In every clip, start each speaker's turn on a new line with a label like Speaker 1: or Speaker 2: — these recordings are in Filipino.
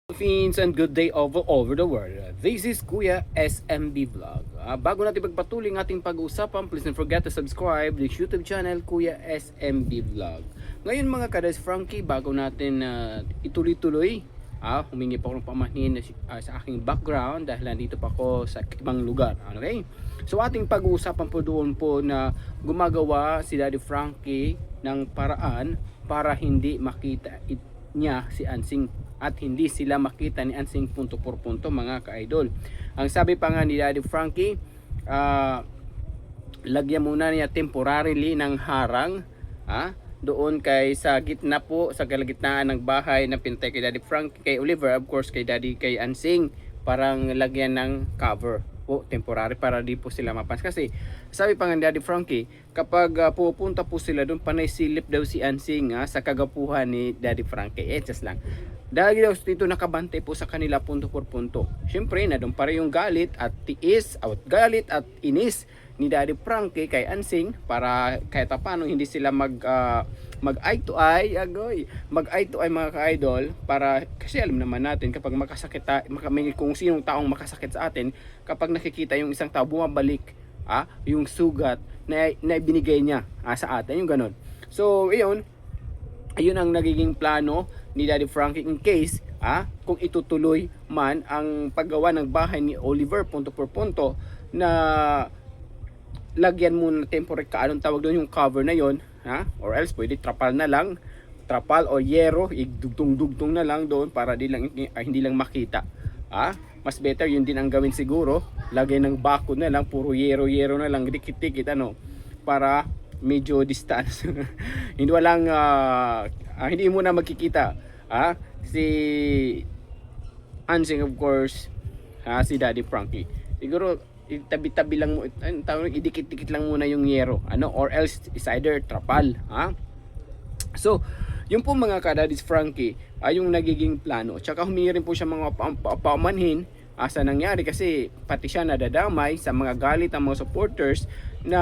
Speaker 1: Philippines and good day over the world. This is Kuya SMB Vlog. Bago natin pagpatuloy ng ating pag-uusapan, please don't forget to subscribe this YouTube channel, Kuya SMB Vlog. Ngayon mga kadas Frankie, bago natin ituloy-tuloy, humingi pa ako ng pamahin sa aking background dahil nandito pa ako sa ibang lugar. Okay? So ating pag-uusapan po doon po na gumagawa si Daddy Frankie ng paraan para hindi makita niya si Ansing at hindi sila makita ni Ansing punto por punto mga ka-idol. Ang sabi pa nga ni Daddy Frankie, lagyan muna niya temporarily ng harang doon kay sa gitna po, sa kalagitnaan ng bahay na pintay kay Daddy Frankie, kay Oliver, of course kay Ansing, parang lagyan ng cover po temporary para di po sila mapans. Kasi sabi pa nga ni Daddy Frankie, kapag pupunta po sila doon, panay silip daw si Ansing sa kagapuhan ni Daddy Frankie. Just lang. Dahil daw dito nakabantay po sa kanila punto por punto. Siyempre, na doon pa rin yung galit at tiis, galit at inis ni Daddy Frankie kay Ansing para kahit paano hindi sila mag eye to eye, mag eye to eye mga ka-idol, para kasi alam naman natin kapag makasakit kung sinong taong makasakit sa atin, kapag nakikita yung isang tao bumabalik yung sugat na binigay niya sa atin, yung ganon. So ayun ang nagiging plano ni Daddy Frankie in case kung itutuloy man ang paggawa ng bahay ni Oliver punto por punto, na lagyan muna temporary anong tawag doon, yung cover na yon, or else pwede trapal o yero, igdugtong-dugtong na lang doon para hindi lang makita. Mas better yun din ang gawin siguro, lagyan ng bakod na lang, puro yero na lang, dikit-dikit para medyo distance. Hindi mo na magkikita si Ansing, of course, si Daddy Frankie. Siguro tabi-tabi lang mo, idikit-dikit lang muna yung yero, or else is either trapal. So yung po mga ka-Daddy Frankie yung nagiging plano. Tsaka humingi rin po siya mga pamanhin sa nangyari, kasi pati siya nadadamay sa mga galit ng mga supporters na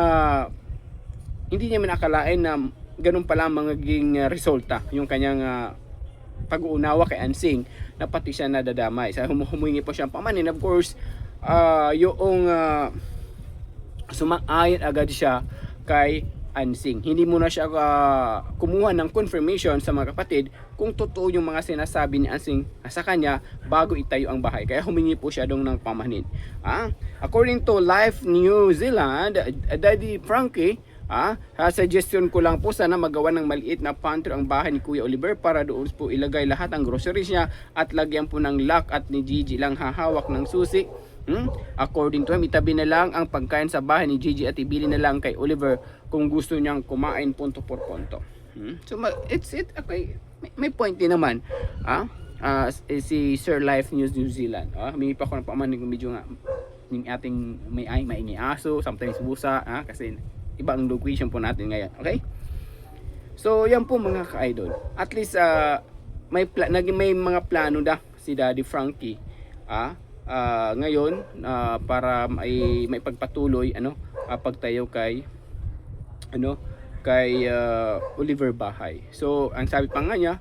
Speaker 1: hindi niya manakalain na ganun pala magiging resulta yung kanyang pag-uunawa kay Ansing, na pati siya nadadamay. So humingi po siya pamanin. Of course, yung sumang-ayon agad siya kay Ansing. Hindi muna siya kumuha ng confirmation sa mga kapatid kung totoo yung mga sinasabi ni Ansing sa kanya bago itayo ang bahay. Kaya humingi po siya doon ng pamanin. According to Life New Zealand, Daddy Frankie, suggestion ko lang po, sana magawa ng maliit na pantry ang bahay ni Kuya Oliver para doon po ilagay lahat ang groceries niya at lagyan po ng lock, at ni Gigi lang hahawak ng susi. According to him, itabi na lang ang pagkain sa bahay ni Gigi at ibili na lang kay Oliver kung gusto niyang kumain punto por punto. So okay, may point din naman si Sir Life News New Zealand. Humingi pa ako ng pamanin kung medyo nga yung ating maingay aso, sometimes busa, kasi iba ang location po natin ngayon. Okay? So yan po mga ka-idol. At least may mga plano si Daddy Frankie ngayon para may pagpatuloy pagtayo kay Oliver bahay. So ang sabi pa nga niya,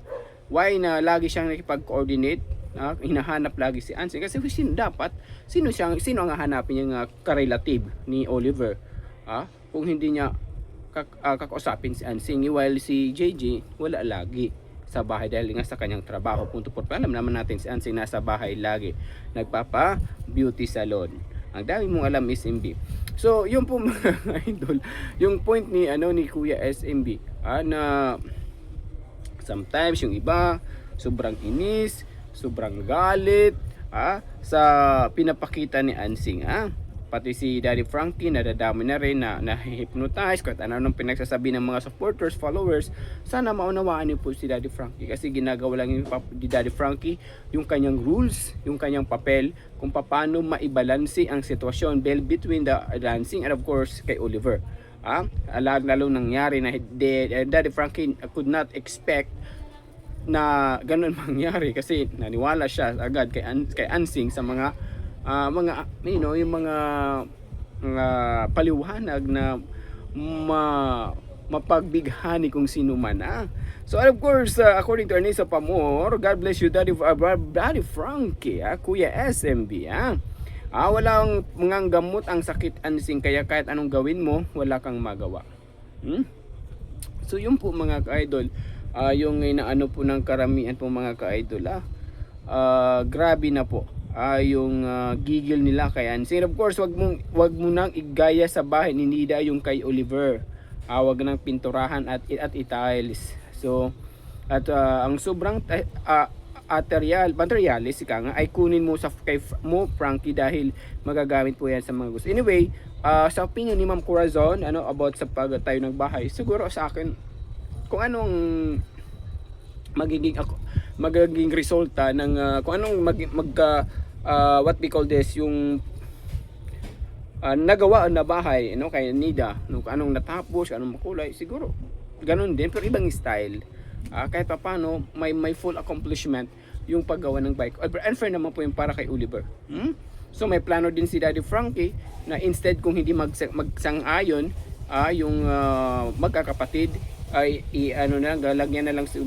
Speaker 1: why na lagi siyang nakipag-coordinate, hinahanap lagi si Ansing, kasi sino ang hahanapin niyang ka-relative ni Oliver kung hindi niya kakausapin si Ansing, while si JJ wala lagi sa bahay dahil nga sa kanyang trabaho punto por punto. Alam naman natin si Ansing nasa bahay lagi, nagpapa beauty salon. Ang dami mong alam, SMB. So yun po mga idol, yung point ni Kuya SMB na sometimes yung iba sobrang inis, sobrang galit sa pinapakita ni Ansing. Pati si Daddy Frankie nadadami na rin, na hypnotize kahit ano nung pinagsasabi ng mga supporters, followers. Sana maunawaan niyo po si Daddy Frankie, kasi ginagawa lang ni Daddy Frankie yung kanyang rules, yung kanyang papel kung paano maibalanse ang sitwasyon between the dancing and of course kay Oliver. Lalo nangyari na Daddy Frankie could not expect na ganun mangyari, kasi naniwala siya agad kay Ansing sa mga yung mga paliwanag na mapagbigani kung sino man. So of course, according to Ernest Pamor, God bless you Daddy Frankie, Kuya SMB. Walang mga gamot ang sakit ansing, kaya kahit anong gawin mo, wala kang magawa. So yun po mga ka-idol, yung inaano po ng karamihan po mga ka-idol. Grabe na po yung gigil nila kay Ansing. Of course, wag mo nang igaya sa bahay ni Nida yung kay Oliver. Wag nang pinturahan at itiles. So at ang sobrang materialis ay kunin mo sa kay mo Frankie, dahil magagamit po yan sa mga gusto. Anyway, sa opinion ni Ma'am Corazon about sa pagtayo ng bahay, siguro sa akin kung anong magiging resulta ng kung anong what we call this, yung nagawa na bahay kay Nida, kung anong natapos, anong makulay, siguro ganun din pero ibang style. Kahit pa paano may full accomplishment yung paggawa ng bike. And fair naman po yung para kay Oliver. So may plano din si Daddy Frankie na instead kung hindi magsang-ayon yung magkakapatid ay lagyan na lang sa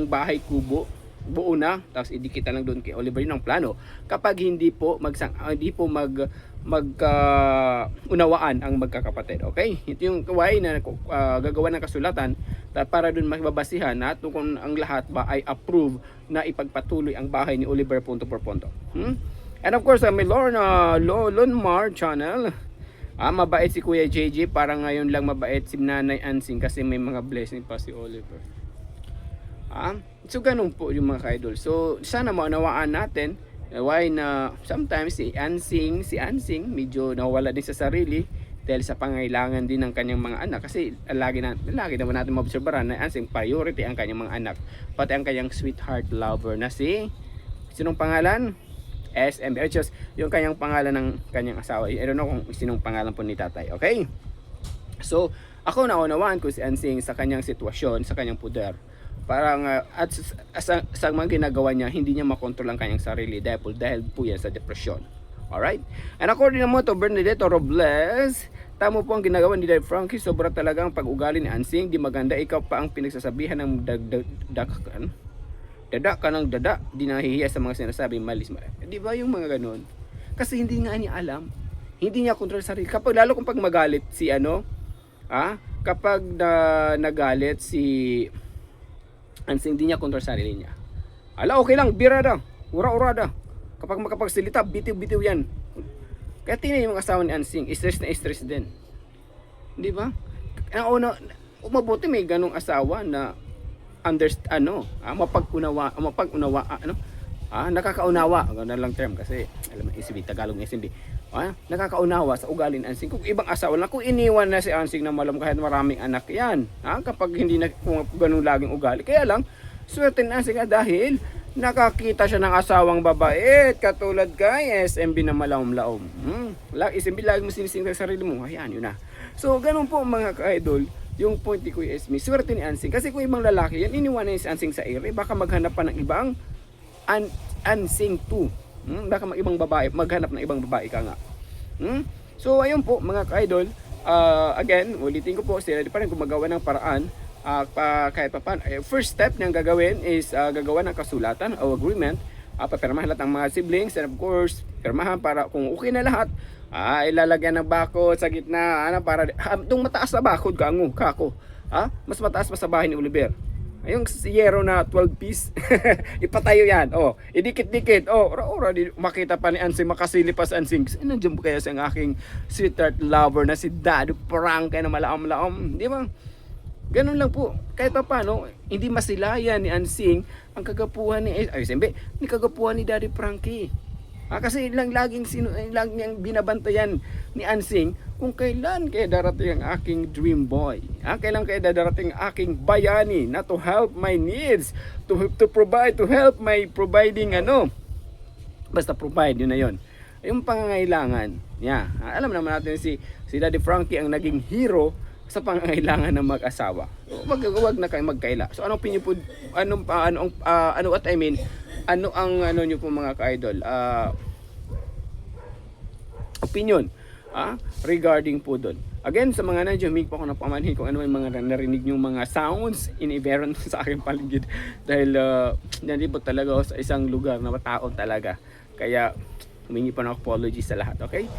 Speaker 1: bahay kubo, buo na, tapos idikit lang doon kay Oliver. Yun ang plano kapag hindi po unawaan ang magkakapatid. Okay, ito yung kaway na gagawa ng kasulatan para doon magbabasihan na kung ang lahat ba ay approve na ipagpatuloy ang bahay ni Oliver punto por punto. And of course, may Lonmar channel. Mabait si Kuya JJ, para ngayon lang mabait si Nanay Ansing kasi may mga blessing pa si Oliver. So ganun po yung mga ka-idol. So sana maunawaan natin why na sometimes si Ansing medyo nawala din sa sarili dahil sa pangailangan din ng kanyang mga anak, kasi lagi naman natin maobserbahan na Ansing priority ang kanyang mga anak, pati ang kanyang sweetheart lover na si sinong pangalan? SMB, just yung kanyang pangalan ng kanyang asawa. I don't know kung sinong pangalan po ni tatay. Okay, so ako naunawaan ko si Ansing sa kanyang sitwasyon, sa kanyang puder. Parang at sa mga ginagawa niya, hindi niya makontrol ang kanyang sarili dahil po yan sa depression. Alright? And according naman to Bernadette Robles, tamo po ang ginagawa ni Daddy Frankie. Sobra talaga ang pag-ugali ni Ansing. Di maganda, ikaw pa ang pinagsasabihan ng dada ka ng dada. Di nahihiya sa mga sinasabi malis. Di ba yung mga ganun? Kasi hindi nga niya alam. Hindi niya kontrol sa sarili. Kapag lalo kung pag magalit si kapag nagalit si Ansing, hindi niya kontrol sa sarili niya. Okay lang, bira da. Ura-ura da. Kapag makapagsalita, bitiw-bitiw yan. Kaya tingnan yung asawa ni Ansing, stress na stress din. Di ba? Mabuti may ganong asawa na nakakaunawa. Ganun lang term kasi alam mo SB, Tagalog ng SB. Nakakaunawa sa ugali ni Ansing. Kung ibang asawa na, kung iniwan na si Ansing na malam kahit maraming anak yan, kapag hindi na kung ganun laging ugali. Kaya lang swerte ni Ansing dahil nakakita siya ng asawang babae katulad kay SMB na malaom-laom. SMB lagi mo sinising sa sarili mo. Ayan, yun na. So ganun po mga ka-idol yung point ni Kuya Esme. Swerte ni Ansing kasi kung ibang lalaki yan, iniwan na si Ansing sa ere, baka maghanap pa ng ibang Ansing 2. Baka ibang babae, maghanap ng ibang babae ka nga. So ayun po mga ka-idol, again ulitin ko po, sila pa rin gumagawa ng paraan. Kahit pa paano, first step niyang gagawin is gagawa ng kasulatan o agreement, papirmahan lahat ng mga siblings, and of course pirmahan para kung okay na lahat, ilalagyan ng bakod sa gitna para itong mataas na bakod kako, mas mataas pa sa bahay ni Oliver. Yung yero na 12 piece ipatayo yan, idikit-dikit, ora makita pa ni Ansing, makasili pa sa Ansing. Nandiyan po kaya sa aking sweetheart lover na si Daddy Frankie na malaom-laom, di ba? Ganun lang po. Kahit pa paano, hindi masilayan ni Ansing ang kagapuhan ni kagapuhan ni Daddy Frankie. Kasi laging binabantayan ni Ansing kung kailan kaya darating ang aking dream boy. Kailan kaya darating ang aking bayani na to help my needs, to help my providing basta provide, yun na yun. Yung pangangailangan niya. Alam naman natin si Daddy Frankie ang naging hero sa pangangailangan ng mag-asawa. Wag na kayo magkaila. So anong opinion po, ano ang niyo po mga ka-idol? Opinion regarding po doon. Again, sa mga nandiyan, humingi po ako ng pamanhin kung ano yung mga narinig yung mga sounds inherent sa aking paligid. Dahil nandito talaga ako sa isang lugar na mataon talaga. Kaya humingi po ng apology sa lahat, okay?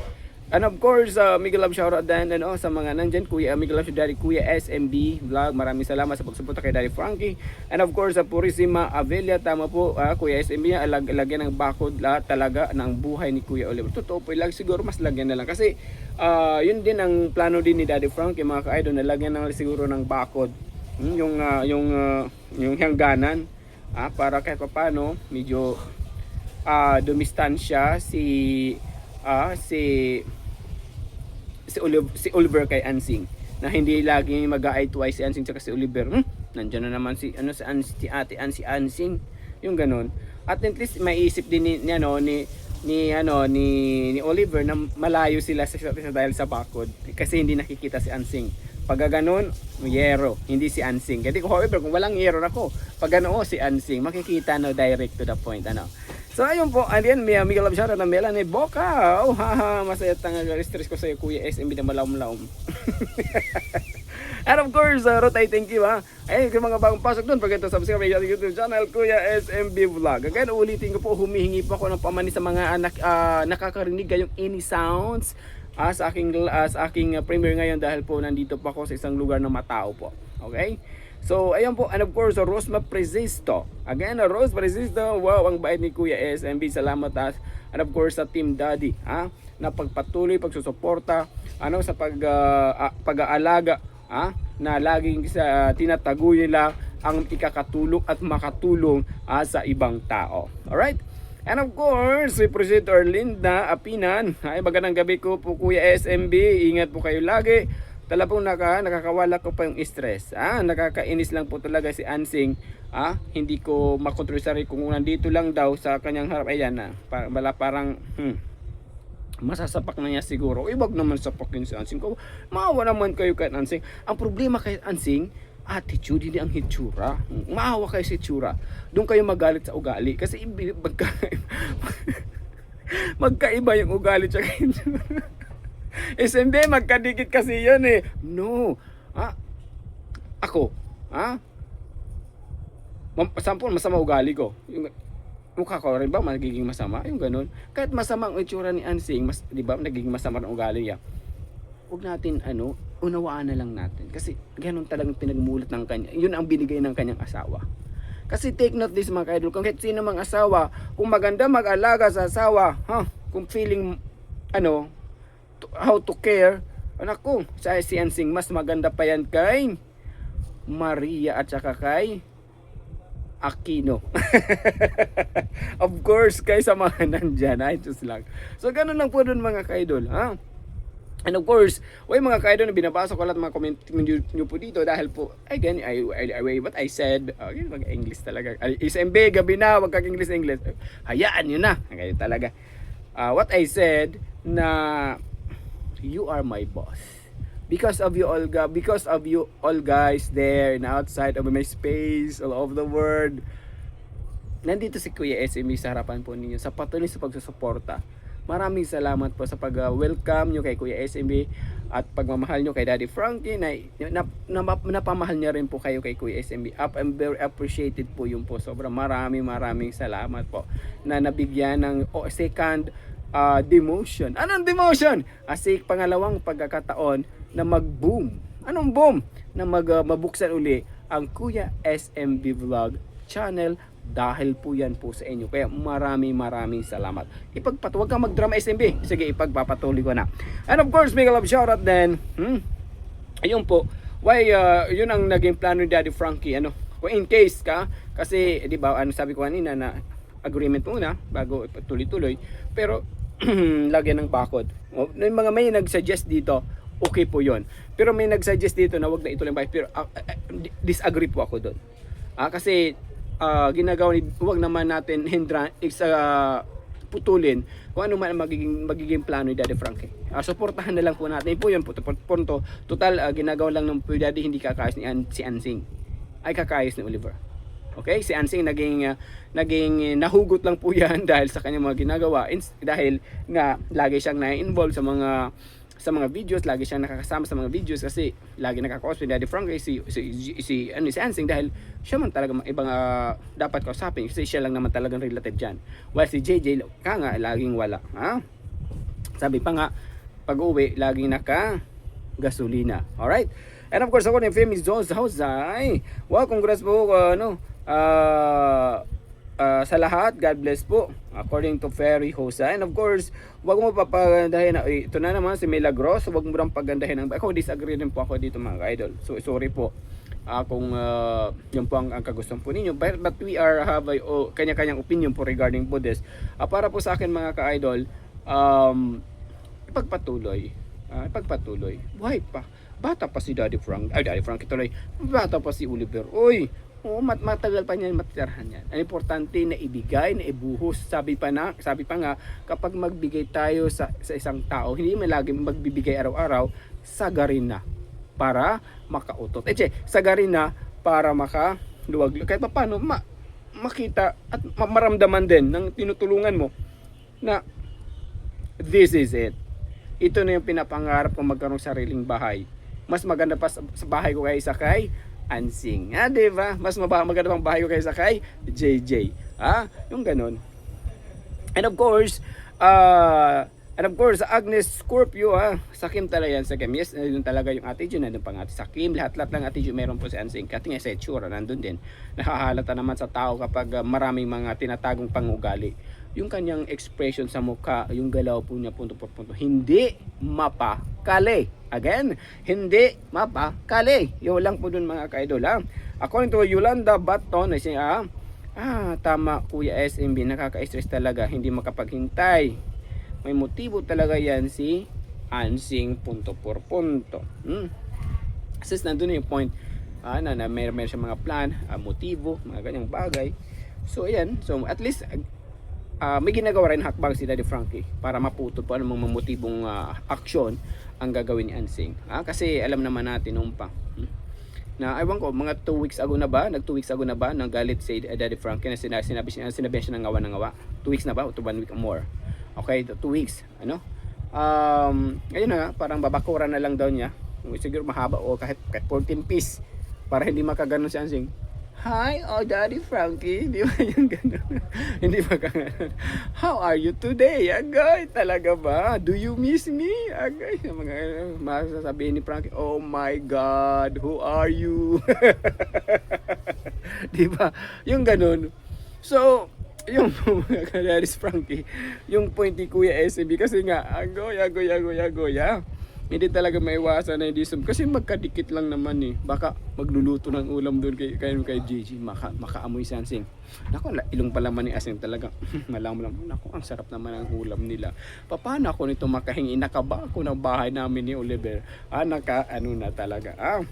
Speaker 1: And of course, Miguel Love shoutout din sa mga nandyan, Kuya Miguel Love, Daddy Kuya SMB Vlog, maraming salamat sa pagsuporta kay Daddy Frankie. And of course, sa Purisima Avelia, tama po, Kuya SMB, lagyan ng bakod talaga ng buhay ni Kuya Oliver. Totoo po, siguro mas lagyan na lang kasi yun din ang plano din ni Daddy Frankie, mga ka-idol, na lagyan na lang siguro ng bakod yung hangganan, para kahit paano medyo dumistansya si Oliver kay Ansing, na hindi lagi mag-eye twice si Ansing tsaka si Oliver. Nandiyan na naman si Ate Ansing, yung ganun. At least maiisip din ni Oliver na malayo sila sa dahil sa bakod kasi hindi nakikita si Ansing. Pag ganun, yero, hindi si Ansing. Kasi however, kung walang yero ako, pag si Ansing, makikita direct to the point So ayun po, and then Miguel Love shoutout na Melanie Boca. Oh haha, masaya stress ko sa iyo Kuya SMB na malaom-laom. And of course, Rotay, thank you Ay, kung mga bagong pasok doon, pag ito subscribe sa YouTube channel Kuya SMB Vlog. Again, ulitin ko po, humihingi po ako ng pamani sa mga nakakarinig kayong any sounds sa aking premiere ngayon dahil po nandito pa ako sa isang lugar na matao po. Okay? So, ayan po, and of course, Rosma Presisto. Again, Rose Presisto, wow, ang bait ni Kuya SMB. Salamat and of course, sa Team Daddy, na pagpatuloy, pagsusuporta, sa pag-aalaga, na laging tinataguyin lang ang ikakatulong at makatulong sa ibang tao. Alright? And of course, we present our Linda Apinan. Ay, magandang gabi ko po Kuya SMB. Ingat po kayo lagi. Talagang nakakawala ko pa yung stress. Nakakainis lang po talaga si Ansing. Hindi ko makontrol sarili kung nandito lang daw sa kanyang harap. Ayan parang masasapak na niya siguro. Wag naman sapakin si Ansing ko. Maawa naman kayo kay Ansing. Ang problema kay Ansing, attitude, hindi ang hitsura. Maawa kayo sa hitsura. Doon kayo magalit sa ugali. Kasi magkaiba yung ugali tsaka hitsura. SMB, magkadikit kasi yun No. Ako, sampun masama ugali ko. Yung mukha ko rin ba magiging masama? Yung ganun. Kahit masama ang itsura ni Ansing, di ba, nagiging masama ang ugali niya. Huwag natin, unawaan na lang natin. Kasi ganun talagang pinagmulat ng kanya. Yun ang binigay ng kanyang asawa. Kasi take note this mga kaidol, kung kahit sino mang asawa, kung maganda mag-alaga sa asawa, kung feeling, how to care, anak ko, sa si Ansing, mas maganda pa yan kay Maria at saka kay Aquino. Of course, kay sa mga nandyan, just lang. So, ganun lang po dun mga kaidol, And of course, mga kaidol na binabasa ko lahat mga comment nyo po dito dahil po, again, what I said, okay, mag-English talaga. SMB, gabi na, wag kag-English. Hayaan nyo na. Okay, talaga. What I said na you are my boss. Because of you all, guys there and outside of my space, all over the world. Nandito si Kuya SMB sa harapan po ninyo sa patuloy sa pagsusuporta. Maraming salamat po sa pag-welcome nyo kay Kuya SMB at pagmamahal nyo kay Daddy Frankie na napamahal niya rin po kayo kay Kuya SMB. I'm very appreciated po yun po. Sobrang maraming salamat po na nabigyan ng second demotion. Anong demotion? Kasi pangalawang pagkakataon na mag-boom. Anong boom? Na mabuksan uli ang Kuya SMB Vlog channel dahil po yan po sa inyo. Kaya maraming salamat. Huwag kang mag-drama SMB. Sige, ipagpapatuloy ko na. And of course, Miguel Love shoutout din. Ayun po. Yun ang naging plano ni Daddy Frankie. Kung in case kasi di ba, sabi ko kanina na agreement muna bago tuloy-tuloy. Pero lagyan ng bakod. May nag-suggest dito, okay po yon. Pero may nag-suggest dito na wag na ituloy ang bahay. Pero disagree po ako doon. Kasi ginagawa wag naman natin putulin kung ano man ang magiging plano ni Daddy Frankie. Suportahan na lang po natin. Po yun po. Punto. Total, ginagawa lang ng Daddy, hindi kakayos si Ansing. Ay kakayos ni Oliver. Okay, si Ansing naging nahugot lang po yan dahil sa kanyang mga ginagawa dahil nga lagi siyang na-involve sa mga sa mga videos, lagi siyang nakakasama sa mga videos kasi lagi nakaka-cosplay Daddy Frankie si Ansing dahil siya man talaga ibang dapat kausapin kasi siya lang naman talagang relative diyan. While si JJ nga laging wala, ha? Sabi pa nga pag-uwi laging naka gasolina. Alright? And of course, ako na famous Jones Hausay. Wow, congrats po sa lahat. God bless po. According to Ferry Hosa. And of course, wag mo papagandahin na, ito na naman si Milagros, wag mo lang pagandahin ng, ako disagree din po ako dito mga idol. So sorry po kung yun po ang kagustuhan po ninyo, but we are have a kanya-kanyang opinion po regarding po this. Para po sa akin mga ka-idol, ipagpatuloy. Buhay pa. Bata pa si Daddy Frank. Ay, Daddy Frank ituloy. Bata pa si Oliver. Uy, matagal pa niyan matitirahan yan. Ang importante na ibigay, na ibuhos. Sabi pa nga, kapag magbigay tayo sa isang tao, hindi man lagi magbibigay araw-araw, sagarin na para makautot. Sagarin na para makaluwag. Kahit paano, makita at maramdaman din ng tinutulungan mo na this is it. Ito na yung pinapangarap kong magkaroong sariling bahay. Mas maganda pa sa bahay ko kaysa kay Ansing. Diba? Mas maganda pang bahay ko kaysa kay JJ. Yung ganun. And of course, Agnes Scorpio, sa Kim talaga yan, sa Kim. Yes, yun talaga yung attitude, nandun pang ate sa Kim. Lahat ng attitude meron po si Ansing. Kasi nga sa itsura, nandun din. Nakahalata naman sa tao kapag maraming mga tinatagong pangugali. Yung kanyang expression sa mukha, yung galaw po niya punto por punto, hindi mapakali. Again, hindi mapakali. Yun lang po dun mga ka-idol. According to Yolanda Baton, tama Kuya SMB, nakaka-stress talaga, hindi makapaghintay. May motibo talaga yan si Ansing punto por punto. Since nandun yung point na meron siya mga plan, motibo, mga ganyang bagay. So ayan, so at least may ginagawa rin hakbang si Daddy Frankie para maputol po anong mga motibong aksyon ang gagawin ni Ansing. Kasi alam naman natin noon pa na aywan ko, mga 2 weeks ago na ba, nang galit si Daddy Frankie na sinabi siya ng ngawa. 2 weeks na ba? O 1 week or more? Okay, 2 weeks. Ayun na, parang babakuran na lang daw niya. Siguro mahaba o kahit 14 piece para hindi makaganon si Ansing. Hi, Daddy Frankie. Di ba yung gano'n? Hindi ba gano'n? How are you today? Agay, talaga ba? Do you miss me? Agay, mga masasabihin ni Frankie, oh my God, who are you? Di ba? Yung gano'n. So, yung Daddy Frankie, yung point ni Kuya SB, kasi nga, agoy. Hindi talaga maiwasan na hindi kasi magkadikit lang naman baka magluluto ng ulam doon kay Gigi, makaamoy si Ansing. Nako, ilong pala man ni Ansing talaga. Malam. Nako, ang sarap naman ang ulam nila. Paano ako nito makahingi? Nakaba ako ng bahay namin ni Oliver. Na talaga.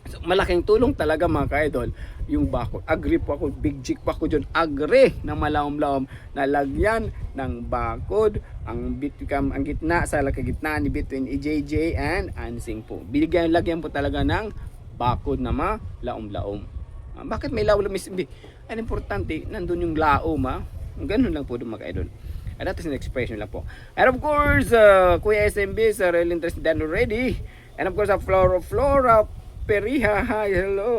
Speaker 1: So, malaking tulong talaga mga ka-idol yung bakod. Agree po ako, big jig pa ako dyan. Agree na malawom-lawom na lagyan ng bakod ang gitna sa kagitnaan ni between EJJ and Ansing po. Lagyan po talaga ng bakod na malaom-laom. Bakit may laom? Ang importante, nandun yung laom. Ganun lang po doon mga ka-idol. And that is an expression lang po. And of course, Kuya SMB sa real interest done already. And of course, Flora Periha, hi, hello.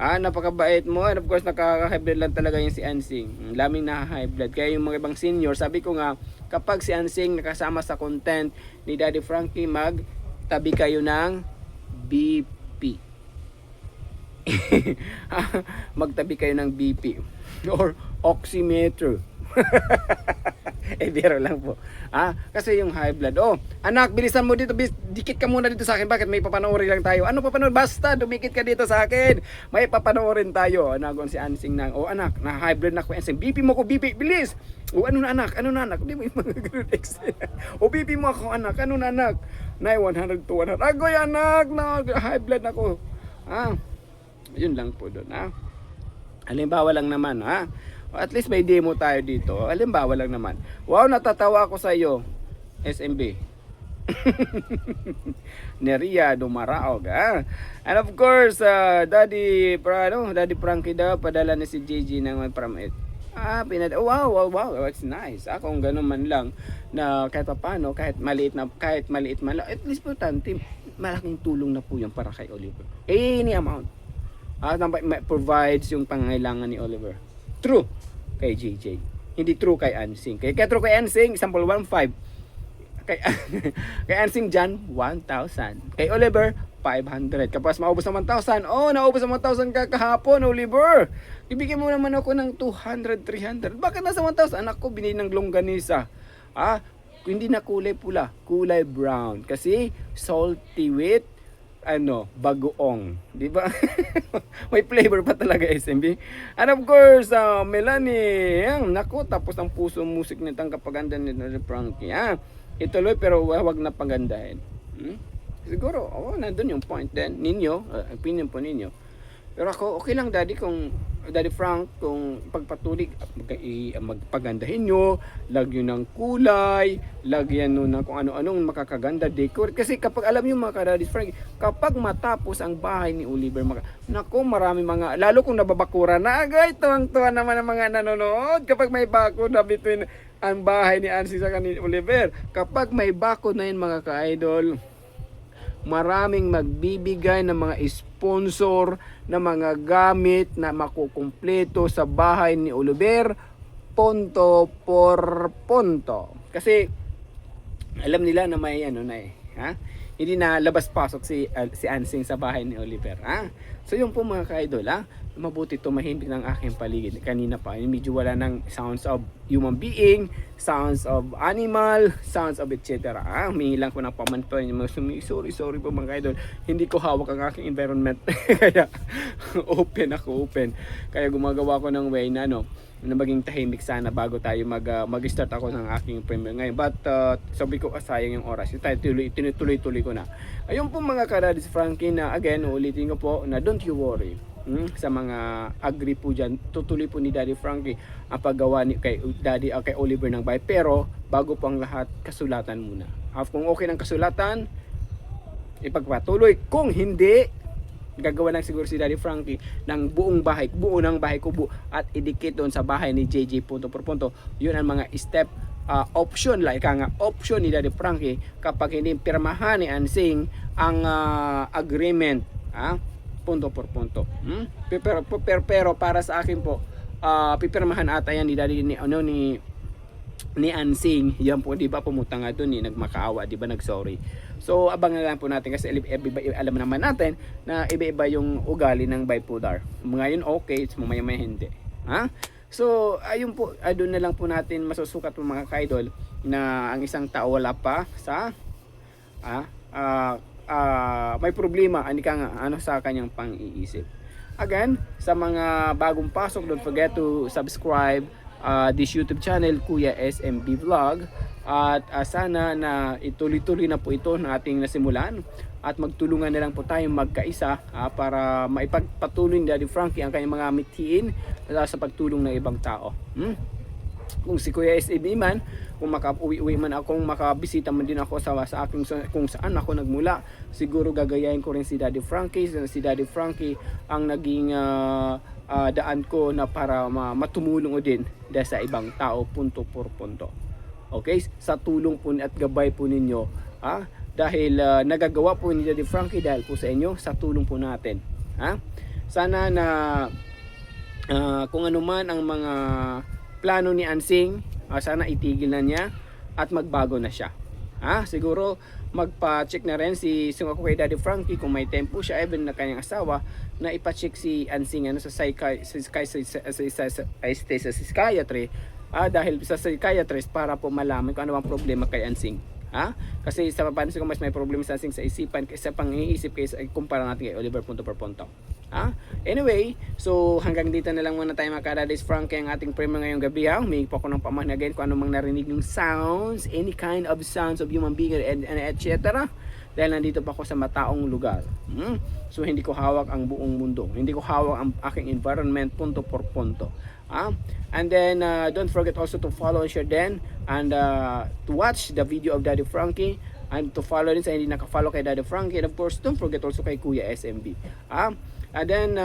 Speaker 1: Napakabait mo. And of course, nakaka-high blood lang talaga yung si Ansing. Laming naka-high blood. Kaya yung mga ibang senior, sabi ko nga, kapag si Ansing nakasama sa content ni Daddy Frankie, magtabi kayo ng BP. Magtabi kayo ng BP. Or oximeter. Biro lang po. Kasi yung high blood. Anak, bilisan mo dito. Dikit ka muna dito sa akin. Bakit? May papanoorin lang tayo. Ano papanoorin? Basta, dumikit ka dito sa akin. May papanoorin tayo. Nagon si Ansing na, anak, na high blood na ko. Ansing, BP mo ko, BP, bilis. Ano na anak? Di mo yung mga ganun BP mo ako, anak. Ano na anak? 100 to 100. Agoy, anak. High blood na ko. Yun lang po doon. Halimbawa lang naman, at least may demo tayo dito. Halimbawa lang naman. Wow, natatawa ako sa iyo, SMB. Neria Dumaraog. And of course, Daddy Frankie daw, padala ni si JJ ng from it. Wow, that's nice. Kung gano'n man lang na kahit paano, kahit maliit man lang, at least importante, malaking tulong na po 'yung para kay Oliver. Any amount. Provides 'yung pangangailangan ni Oliver. True kay JJ. Hindi true kay Ansing. Kaya true kay Ansing, example 1.5. Kay kay Ansing dyan, 1,000. Kay Oliver, 500. Kapag maubos ng 1,000, naubos ng 1,000 kahapon, Oliver. Ibigay mo naman ako ng 200, 300. Bakit nasa 1,000? Anak ko, binili ng longganisa. Hindi na kulay pula, kulay brown. Kasi salty with bagoong, di ba? May flavor pa talaga SMB. And of course, Melanie, nako, tapos ang puso music nitong kapaganda ni Frankie. Ituloy pero wag na pagandahin. Siguro, nandun yung point din ninyo, opinion po ninyo. Pero ako, okay lang Daddy Frank, kung pagpatuloy, magpagandahin nyo, lagyan ng kulay, lagyan nyo ng kung ano-anong makakaganda decor. Kasi kapag alam nyo mga Daddy Frank, kapag matapos ang bahay ni Oliver, nako, marami lalo kung nababakura na agay, tuwang-tuwa naman ang mga nanonood. Kapag may bako na between ang bahay ni Ansi sa ni Oliver, kapag may bako na yun mga ka-idol, maraming magbibigay ng mga sponsor na mga gamit na makukumpleto sa bahay ni Oliver punto por punto. Kasi alam nila na may hindi na labas-pasok si Ansing sa bahay ni Oliver. So yun po mga ka-idol, mabuti tumahimik ng aking paligid. Kanina pa, medyo wala ng sounds of human being, sounds of animal, sounds of etc. Humingi lang ko ng pamantoy. Sorry po mga ka-idol. Hindi ko hawak ang aking environment. Kaya open. Kaya gumagawa ko ng way na maging tahimik sana bago tayo mag-start ako ng aking premiere ngayon. But sabi ko sayang yung oras. Tinutuloy ko na. Ayun po mga ka-Daddy Frankie, na again, ulitin ko po na don't you worry. Sa mga agree po dyan, tutuloy po ni Daddy Frankie ang paggawa kay Oliver ng bahay. Pero bago po ang lahat, kasulatan muna. Kung okay ng kasulatan, ipagpatuloy. Kung hindi, gagawa lang siguro si Daddy Frankie ng buo ng bahay kubo at idikit doon sa bahay ni JJ punto por punto. Yun ang mga step option option ni Daddy Frankie kapag hindi pirmahan ni Ansing ang agreement punto por punto. Pero para sa akin po, pipirmahan ata yan ni Daddy ni Ansing. Yan po, di ba, pumunta nga doon, nagmakaawa, di ba, nagsorry. So abangan lang po natin kasi alam naman natin na iba-iba yung ugali ng bipolar. Ngayon okay, mamaya hindi. So ayun po, doon na lang po natin masusukat po mga ka-idol na ang isang tao wala pa sa may problema sa kanyang pang-iisip. Again, sa mga bagong pasok, don't forget to subscribe this YouTube channel, Kuya SMB Vlog. At sana na ituloy-tuloy na po ito na ating nasimulan at magtulungan na lang po tayong magkaisa para maipagpatuloy ni Daddy Frankie ang kanyang mga mithiin sa pagtulong ng ibang tao. Kung si Kuya SMB man, kung makauwi man akong makabisita man din ako sa aking kung saan ako nagmula, siguro gagayahin ko rin si Daddy Frankie. Si Daddy Frankie ang naging daan ko na para matumulong din sa ibang tao punto por punto. Okay, sa tulong po at gabay po ninyo, dahil nagagawa po ni Daddy Frankie dahil po sa inyo, sa tulong po natin. Sana na kung ano man ang mga plano ni Ansing, sana itigil na niya at magbago na siya. Siguro magpa-check na rin ako kay Daddy Frankie kung may tempo siya, even na kanyang asawa, na ipa-check si Ansing sa psychiatry. Dahil sa psychiatrist para po malaman kung ano ang problema kay Ansing. Kasi sa papansin ko mas may problema sa Ansing sa isipan kaysa pang-iisip kaysa kumpara natin kay Oliver punto per punto. Anyway, so hanggang dito na lang muna tayo mga ka-Daddy Frankie ang ating premiere ngayong gabi. Humingi po ako ng pamahal again kung ano mang narinig yung sounds, any kind of sounds of human being and etc. Dahil nandito pa ako sa mataong lugar. So hindi ko hawak ang buong mundo. Hindi ko hawak ang aking environment punto por punto. And then don't forget also to follow and share then and to watch the video of Daddy Frankie and to follow din sa hindi naka-follow kay Daddy Frankie, and of course don't forget also kay Kuya SMB. And then,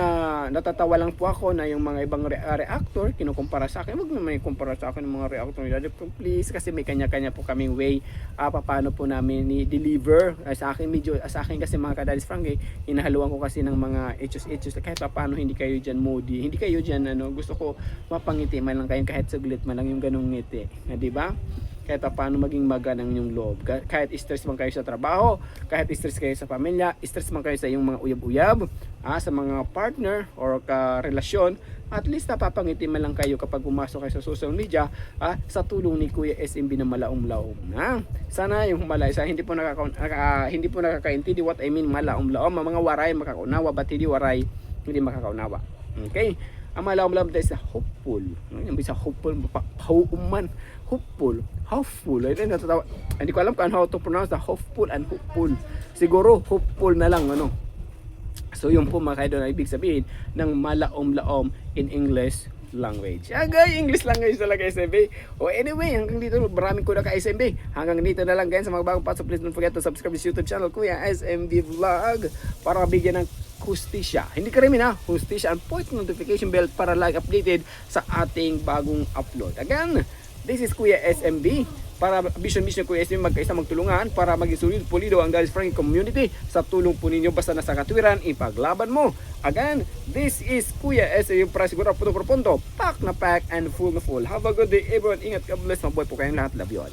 Speaker 1: natatawa lang po ako na yung mga ibang reactor, kinukumpara sa akin. Huwag naman ikumpara sa akin ng mga reactor nila. Please, kasi may kanya-kanya po kaming way paano po namin i-deliver. Sa akin kasi mga Kadalis Frank, hinahaluan ko kasi ng mga etos kahit paano hindi kayo dyan moody. Hindi kayo dyan, gusto ko mapangiti man lang kayo kahit saglit man lang yung ganung ngiti. Di ba? Kahit paano maging maganang yung loob. Kahit stress man kayo sa trabaho, kahit stress kayo sa pamilya, stress man kayo sa iyong mga uyab-uyab, sa mga partner or karelasyon, at least napapangiti man lang kayo kapag pumasok kayo sa social media sa tulong ni Kuya SMB na malaom-laom na. Sana yung hindi po nakakaintindi what I mean malaom-laom. Mga waray makakaunawa, ba't hindi waray hindi makakaunawa. Okay? Ang malaom-laom is hopeful. Yung bisa hopeful, hopeful. Hindi ko alam kung how to pronounce the hopeful and hopeful. Siguro hopeful na lang So yung po mga kaidol na ibig sabihin ng malaom-laom in English language. English language talaga SMB. Anyway, hanggang dito maraming kuda ka SMB. Hanggang dito na lang guys sa mga bagong paso. Please don't forget to subscribe to YouTube channel Kuya SMB Vlog para mabigyan ng hustisya. Hindi krimen hustisya and point notification bell para lagi updated sa ating bagong upload. Again, this is Kuya SMB. Para vision Kuya SMB magkaisa magtulungan para maging solid pulido ang Kadalis Frank community sa tulong po ninyo basta nasa katwiran ipaglaban mo. Again, this is Kuya SMB para siguro punto pack na pack and full na full. Have a good day everyone. Ingat ka, bless, mabuhay po kayong lahat. Love you all.